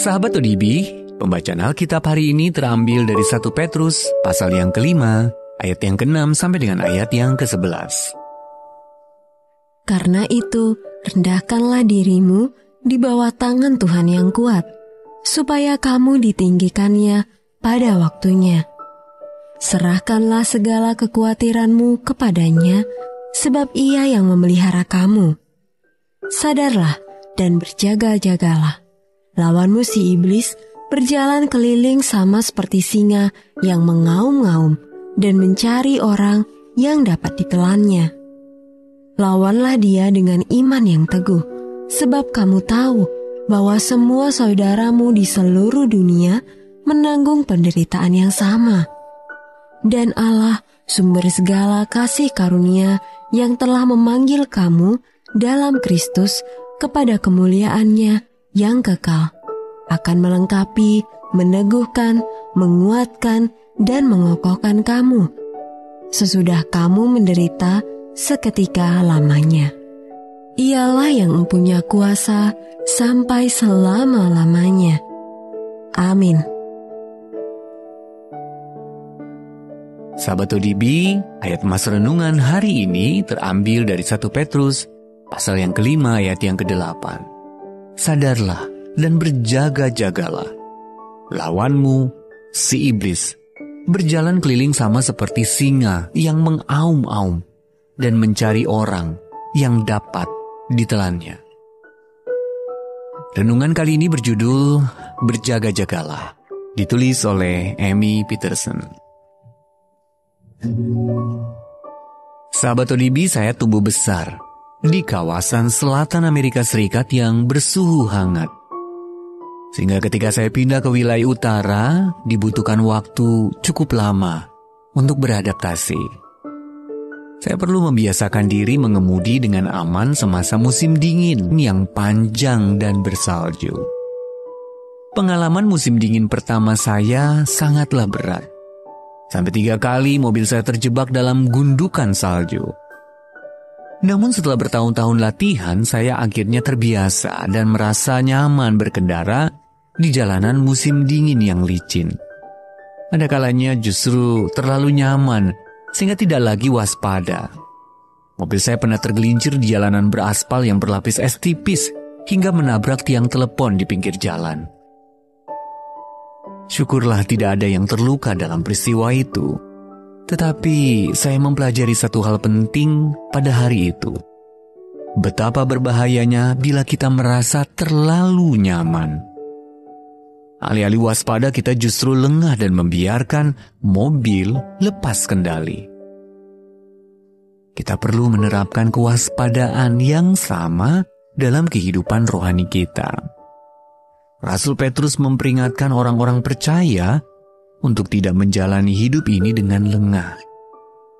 Sahabat ODB, pembacaan Alkitab hari ini terambil dari 1 Petrus pasal yang ke-5, ayat yang ke-6 sampai dengan ayat yang ke-11. Karena itu, rendahkanlah dirimu di bawah tangan Tuhan yang kuat, supaya kamu ditinggikannya pada waktunya. Serahkanlah segala kekhawatiranmu kepadanya, sebab Ia yang memelihara kamu. Sadarlah dan berjaga-jagalah. Lawanmu si iblis berjalan keliling sama seperti singa yang mengaum-ngaum dan mencari orang yang dapat ditelannya. Lawanlah dia dengan iman yang teguh, sebab kamu tahu bahwa semua saudaramu di seluruh dunia menanggung penderitaan yang sama. Dan Allah, sumber segala kasih karunia yang telah memanggil kamu dalam Kristus kepada kemuliaan-Nya yang kekal, akan melengkapi, meneguhkan, menguatkan, dan mengokohkan kamu, sesudah kamu menderita seketika lamanya. Ialah yang mempunyai kuasa sampai selama-lamanya. Amin. Sahabat ODB, ayat Mas Renungan hari ini terambil dari 1 Petrus, pasal yang ke-5 ayat yang ke-8. Sadarlah dan berjaga-jagalah. Lawanmu, si iblis, berjalan keliling sama seperti singa yang mengaum-aum dan mencari orang yang dapat ditelannya. Renungan kali ini berjudul Berjaga-jagalah, ditulis oleh Amy Peterson. Sahabat ODB, saya tumbuh besar di kawasan selatan Amerika Serikat yang bersuhu hangat. Sehingga ketika saya pindah ke wilayah utara, dibutuhkan waktu cukup lama untuk beradaptasi. Saya perlu membiasakan diri mengemudi dengan aman semasa musim dingin yang panjang dan bersalju. Pengalaman musim dingin pertama saya sangatlah berat. Sampai 3 kali mobil saya terjebak dalam gundukan salju. Namun setelah bertahun-tahun latihan, saya akhirnya terbiasa dan merasa nyaman berkendara di jalanan musim dingin yang licin. Ada kalanya justru terlalu nyaman, sehingga tidak lagi waspada. Mobil saya pernah tergelincir di jalanan beraspal yang berlapis es tipis, hingga menabrak tiang telepon di pinggir jalan. Syukurlah tidak ada yang terluka dalam peristiwa itu. Tetapi saya mempelajari satu hal penting pada hari itu. Betapa berbahayanya bila kita merasa terlalu nyaman. Alih-alih waspada, kita justru lengah dan membiarkan mobil lepas kendali. Kita perlu menerapkan kewaspadaan yang sama dalam kehidupan rohani kita. Rasul Petrus memperingatkan orang-orang percaya untuk tidak menjalani hidup ini dengan lengah,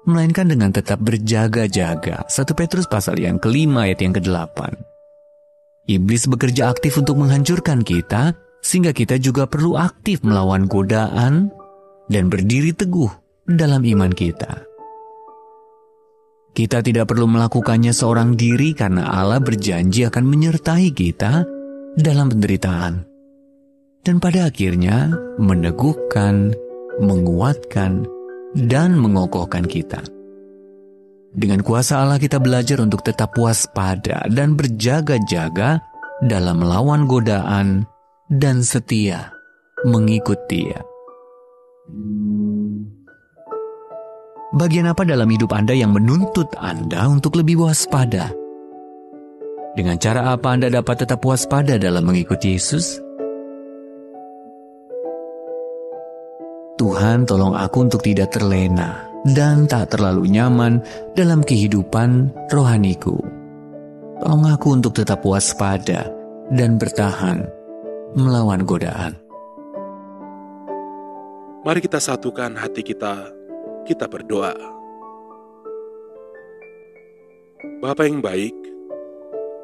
melainkan dengan tetap berjaga-jaga. 1 Petrus pasal yang ke-5 ayat yang ke-8. Iblis bekerja aktif untuk menghancurkan kita, sehingga kita juga perlu aktif melawan godaan dan berdiri teguh dalam iman kita. Kita tidak perlu melakukannya seorang diri karena Allah berjanji akan menyertai kita dalam penderitaan. Dan pada akhirnya meneguhkan, menguatkan, dan mengokohkan kita. Dengan kuasa Allah kita belajar untuk tetap waspada dan berjaga-jaga dalam melawan godaan dan setia mengikut Dia. Bagian apa dalam hidup Anda yang menuntut Anda untuk lebih waspada? Dengan cara apa Anda dapat tetap waspada dalam mengikuti Yesus? Tuhan, tolong aku untuk tidak terlena dan tak terlalu nyaman dalam kehidupan rohaniku. Tolong aku untuk tetap waspada dan bertahan melawan godaan. Mari kita satukan hati kita berdoa. Bapa yang baik,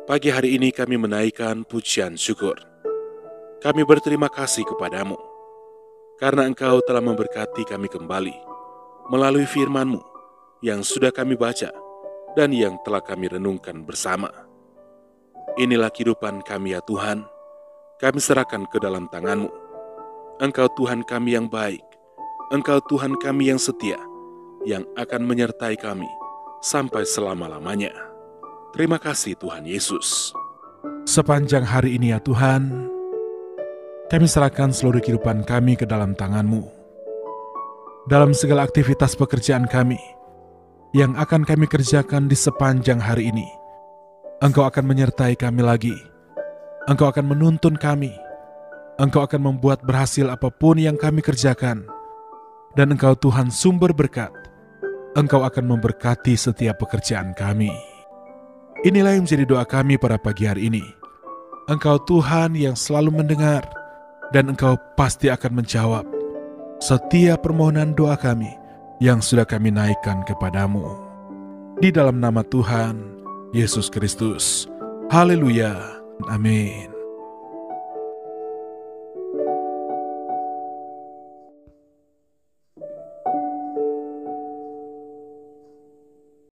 pagi hari ini kami menaikkan pujian syukur. Kami berterima kasih kepadamu, karena Engkau telah memberkati kami kembali melalui firman-Mu yang sudah kami baca dan yang telah kami renungkan bersama. Inilah kehidupan kami ya Tuhan. kami serahkan ke dalam tangan-Mu. Engkau Tuhan kami yang baik, Engkau Tuhan kami yang setia, yang akan menyertai kami sampai selama-lamanya. Terima kasih Tuhan Yesus. Sepanjang hari ini ya Tuhan, kami serahkan seluruh kehidupan kami ke dalam tangan-Mu. Dalam segala aktivitas pekerjaan kami yang akan kami kerjakan di sepanjang hari ini, Engkau akan menyertai kami lagi. Engkau akan menuntun kami. Engkau akan membuat berhasil apapun yang kami kerjakan. Dan Engkau Tuhan sumber berkat. Engkau akan memberkati setiap pekerjaan kami. Inilah yang menjadi doa kami pada pagi hari ini. Engkau Tuhan yang selalu mendengar, dan Engkau pasti akan menjawab setiap permohonan doa kami yang sudah kami naikkan kepadamu. Di dalam nama Tuhan Yesus Kristus. Haleluya. Amin.